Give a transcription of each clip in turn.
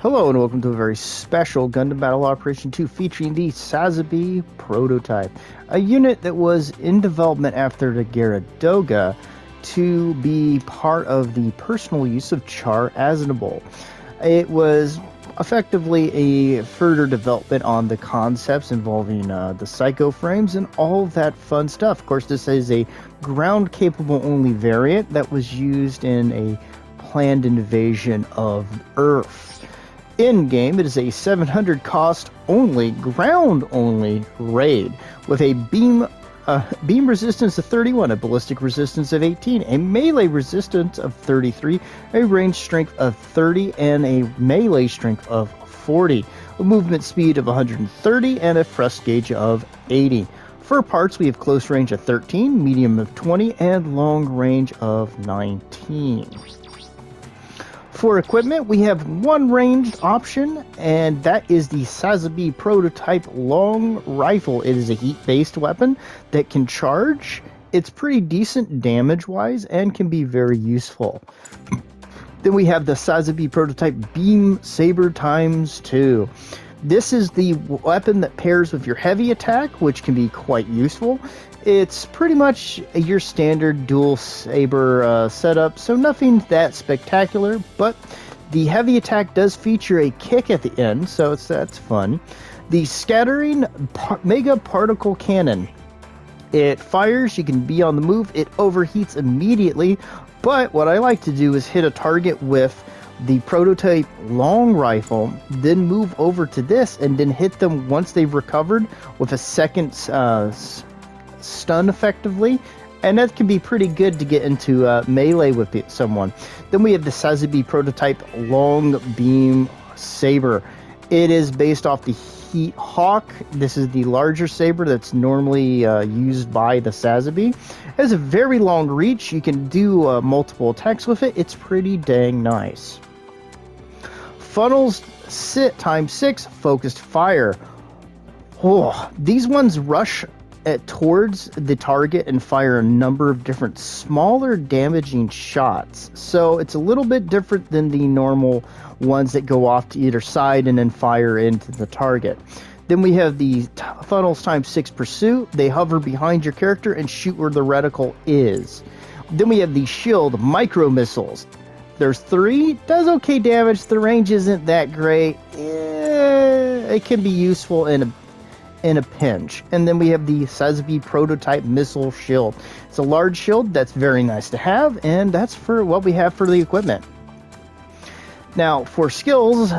Hello and welcome to a very special Gundam Battle Operation 2 featuring the Sazabi Prototype, a unit that was in development after the Garadoga to be part of the personal use of Char Aznable. It was effectively a further development on the concepts involving the psycho frames and all that fun stuff. Of course, this is a ground capable only variant that was used in a planned invasion of Earth. In-game, it is a 700 cost only, ground only raid with a beam resistance of 31, a ballistic resistance of 18, a melee resistance of 33, a range strength of 30, and a melee strength of 40, a movement speed of 130, and a thrust gauge of 80. For parts, we have close range of 13, medium of 20, and long range of 19. For equipment, we have one ranged option, and that is the Sazabi Prototype Long Rifle. It is a heat-based weapon that can charge. It's pretty decent damage-wise and can be very useful. Then we have the Sazabi Prototype Beam Saber ×2. This is the weapon that pairs with your heavy attack, which can be quite useful. It's pretty much your standard dual saber setup, so nothing that spectacular, but the heavy attack does feature a kick at the end, so that's fun. The Scattering Mega Particle Cannon. It fires, you can be on the move, it overheats immediately, but what I like to do is hit a target with the Prototype Long Rifle, then move over to this, and then hit them once they've recovered with a second stun effectively, and that can be pretty good to get into melee with someone. Then we have the Sazabi Prototype Long Beam Saber. It is based off the Heat Hawk. This is the larger saber that's normally used by the Sazabi. It has a very long reach. You can do multiple attacks with it. It's pretty dang nice. Funnels Sit ×6 Focused Fire. Oh, these ones rush towards the target and fire a number of different smaller damaging shots. So it's a little bit different than the normal ones that go off to either side and then fire into the target. Then we have the Funnels ×6 Pursuit. They hover behind your character and shoot where the reticle is. Then we have the Shield Micro Missiles. There's 3, does okay damage. The range isn't that great. It can be useful in a pinch. And then we have the Sazabi Prototype Missile Shield. It's a large shield that's very nice to have, and that's for what we have for the equipment. Now, for skills,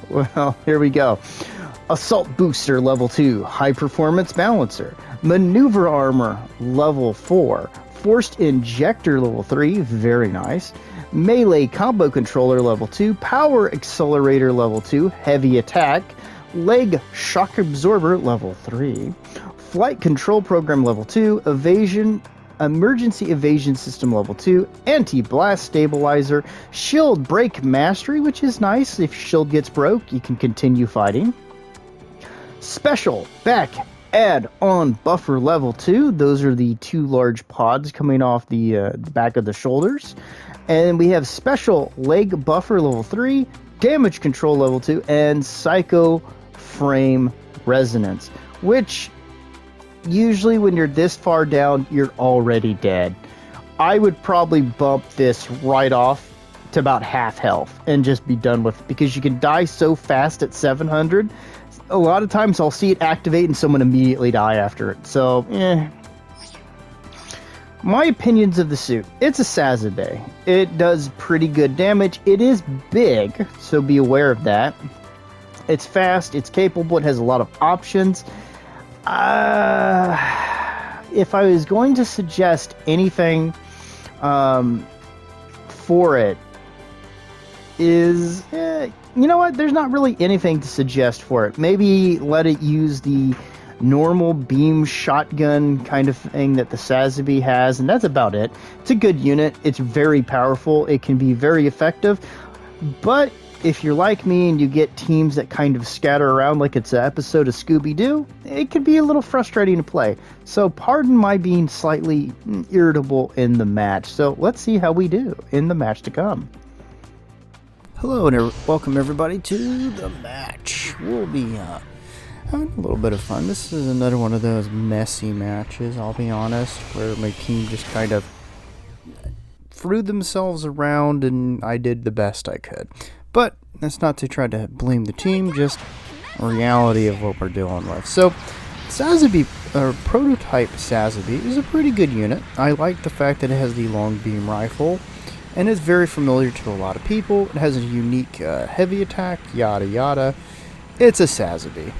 well, here we go. Assault Booster Level 2, High Performance Balancer, Maneuver Armor Level 4, Forced Injector Level 3, very nice, Melee Combo Controller Level 2, Power Accelerator Level 2, Heavy Attack, Leg Shock Absorber Level 3, Flight Control Program Level 2, Emergency Evasion System Level 2, Anti-Blast Stabilizer, Shield Break Mastery, which is nice. If your shield gets broke, you can continue fighting. Special Back Add-on Buffer Level 2. Those are the 2 large pods coming off the back of the shoulders. And we have Special Leg Buffer Level 3, Damage Control Level 2, and Psycho Frame Resonance, which usually when you're this far down, you're already dead. I would probably bump this right off to about half health and just be done with it, because you can die so fast at 700. A lot of times I'll see it activate and someone immediately die after it. So, My opinions of the suit. It's a Sazabi. It does pretty good damage. It is big, so be aware of that. It's fast, it's capable, it has a lot of options. If I was going to suggest anything for it, is, you know what, there's not really anything to suggest for it. Maybe let it use the normal beam shotgun kind of thing that the Sazabi has, and that's about it. It's a good unit, it's very powerful, it can be very effective, but if you're like me and you get teams that kind of scatter around like it's an episode of Scooby-Doo, it can be a little frustrating to play. So pardon my being slightly irritable in the match. So let's see how we do in the match to come. Hello and welcome everybody to the match. We'll be having a little bit of fun. This is another one of those messy matches, I'll be honest, where my team just kind of threw themselves around and I did the best I could. But that's not to try to blame the team, just a reality of what we're dealing with. So Sazabi, Prototype Sazabi, is a pretty good unit. I like the fact that it has the long beam rifle, and it's very familiar to a lot of people. It has a unique heavy attack, yada yada. It's a Sazabi.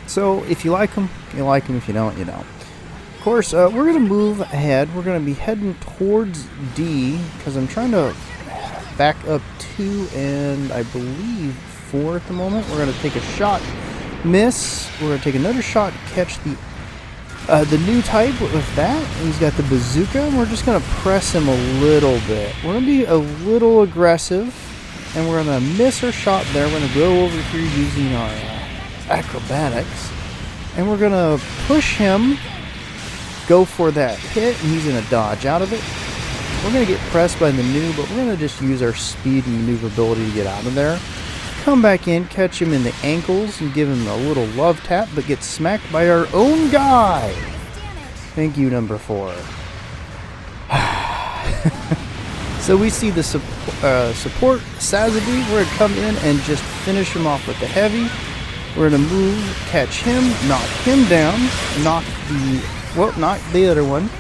So if you like them, you like them. If you don't, you don't. Of course, we're going to move ahead. We're going to be heading towards D, because I'm trying to back up 2 and I believe 4 at the moment. We're going to take a shot, miss. We're going to take another shot, catch the new type with that. He's got the bazooka, and we're just going to press him a little bit. We're going to be a little aggressive, and we're going to miss our shot there. We're going to go over here using our acrobatics, and we're going to push him, go for that hit, and he's going to dodge out of it. We're going to get pressed by the new, but we're going to just use our speed and maneuverability to get out of there. Come back in, catch him in the ankles, and give him a little love tap, but get smacked by our own guy. Thank you, number 4. So we see the support Sazabi. We're going to come in and just finish him off with the heavy. We're going to move, catch him, knock him down, knock the other one,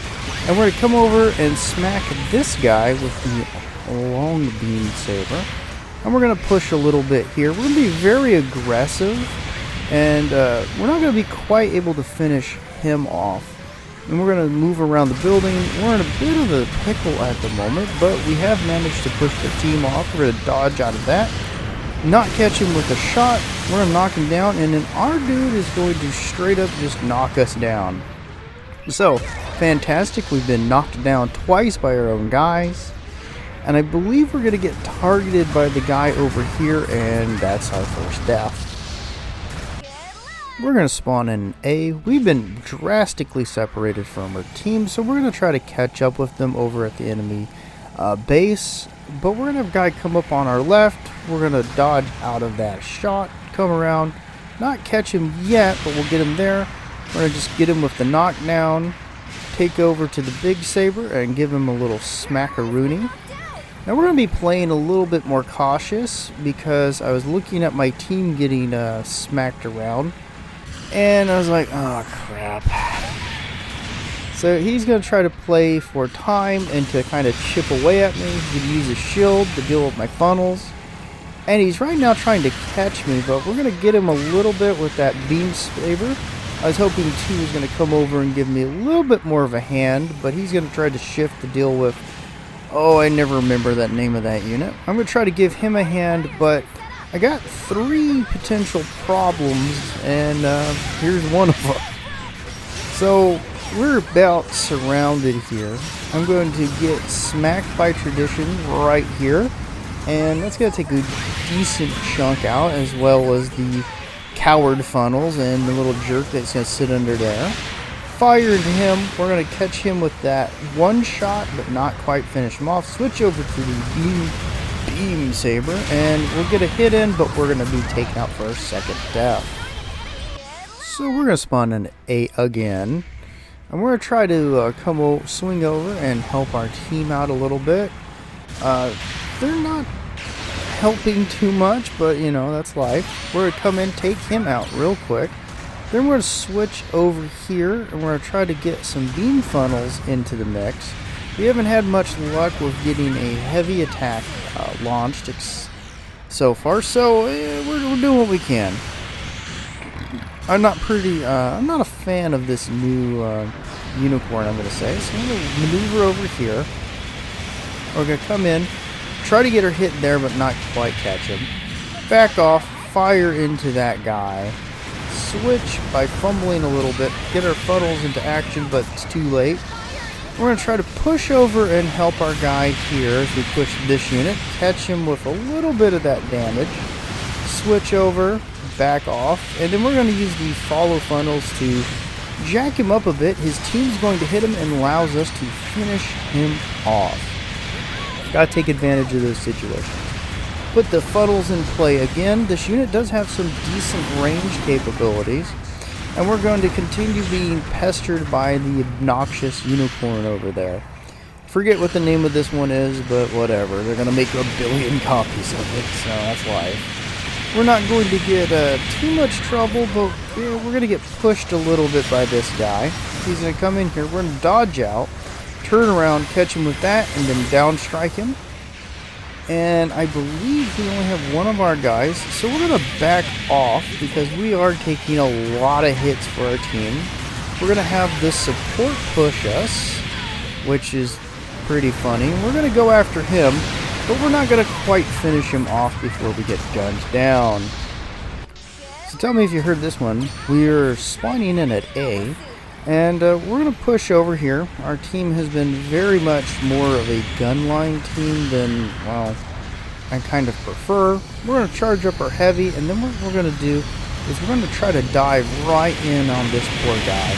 and we're going to come over and smack this guy with the long beam saber. And we're going to push a little bit here. We're going to be very aggressive, and we're not going to be quite able to finish him off. And we're going to move around the building. We're in a bit of a pickle at the moment, but we have managed to push the team off. We're going to dodge out of that, not catch him with a shot. We're going to knock him down, and then our dude is going to straight up just knock us down. So, fantastic. We've been knocked down twice by our own guys. And I believe we're going to get targeted by the guy over here, and that's our first death. We're going to spawn in A. We've been drastically separated from our team, so we're going to try to catch up with them over at the enemy base. But we're going to have a guy come up on our left. We're going to dodge out of that shot, come around, not catch him yet, but we'll get him there. We're going to just get him with the knockdown, take over to the big saber, and give him a little smackaroony. Now we're going to be playing a little bit more cautious because I was looking at my team getting smacked around, and I was like, oh crap. So he's going to try to play for time and to kind of chip away at me. He's going to use a shield to deal with my funnels, and he's right now trying to catch me, but we're going to get him a little bit with that beam saber. I was hoping 2 was going to come over and give me a little bit more of a hand, but he's going to try to shift to deal with, oh, I never remember that name of that unit. I'm going to try to give him a hand, but I got 3 potential problems, and here's one of them. So, we're about surrounded here. I'm going to get smacked by tradition right here, and that's going to take a decent chunk out, as well as the coward funnels and the little jerk that's going to sit under there. Fire into him. We're going to catch him with that one shot, but not quite finish him off. Switch over to the beam saber, and we'll get a hit in, but we're going to be taken out for our second death. So we're going to spawn in A again, and we're going to try to swing over and help our team out a little bit. They're not helping too much, but you know, that's life. We're going to come in, take him out real quick. Then we're going to switch over here, and we're going to try to get some beam funnels into the mix. We haven't had much luck with getting a heavy attack launched so far, so we're doing what we can. I'm not a fan of this new unicorn, I'm going to say. So I'm going to maneuver over here. We're going to come in, try to get her hit there, but not quite catch him. Back off, fire into that guy. Switch by fumbling a little bit, get our funnels into action, but it's too late. We're going to try to push over and help our guy here as we push this unit, catch him with a little bit of that damage, switch over, back off, and then we're going to use the follow funnels to jack him up a bit. His team's going to hit him and allows us to finish him off. Got to take advantage of those situations. put the funnels in play again. This unit does have some decent range capabilities, and we're going to continue being pestered by the obnoxious unicorn over there. Forget what the name of this one is, but whatever. They're going to make 1 billion copies of it, so that's life. We're not going to get too much trouble, but we're going to get pushed a little bit by this guy. He's going to come in here. We're going to dodge out, turn around, catch him with that, and then down strike him. And I believe we only have one of our guys, so we're going to back off because we are taking a lot of hits for our team. We're going to have this support push us, which is pretty funny. We're going to go after him, but we're not going to quite finish him off before we get gunned down. So tell me if you heard this one. We're spawning in at A, and we're going to push over here. Our team has been very much more of a gun line team than, well, I kind of prefer. We're going to charge up our heavy, and then what we're going to do is we're going to try to dive right in on this poor guy.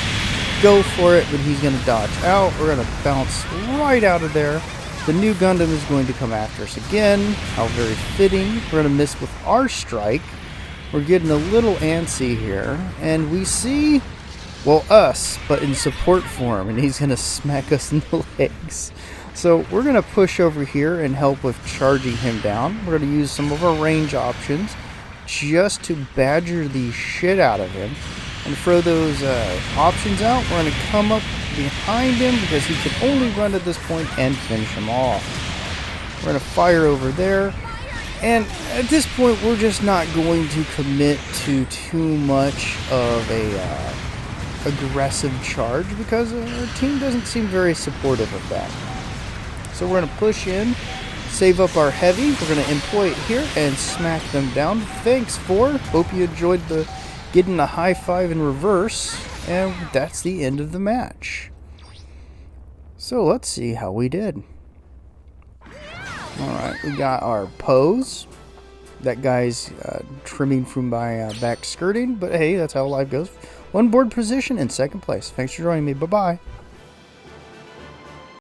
Go for it, but he's going to dodge out. We're going to bounce right out of there. The new Gundam is going to come after us again. How very fitting. We're going to miss with our strike. We're getting a little antsy here, and we see, well, us, but in support form, and he's going to smack us in the legs. So we're going to push over here and help with charging him down. We're going to use some of our range options just to badger the shit out of him. And throw those options out. We're going to come up behind him because he can only run at this point and finish him off. We're going to fire over there. And at this point, we're just not going to commit to too much of a aggressive charge because our team doesn't seem very supportive of that. So we're going to push in, save up our heavy. We're going to employ it here and smack them down. Thanks, 4. Hope you enjoyed the getting a high five in reverse, and that's the end of the match. So let's see how we did. Alright, we got our pose. That guy's trimming from my back skirting, but hey, that's how life goes. 1 board position in 2nd place. Thanks for joining me. Bye-bye.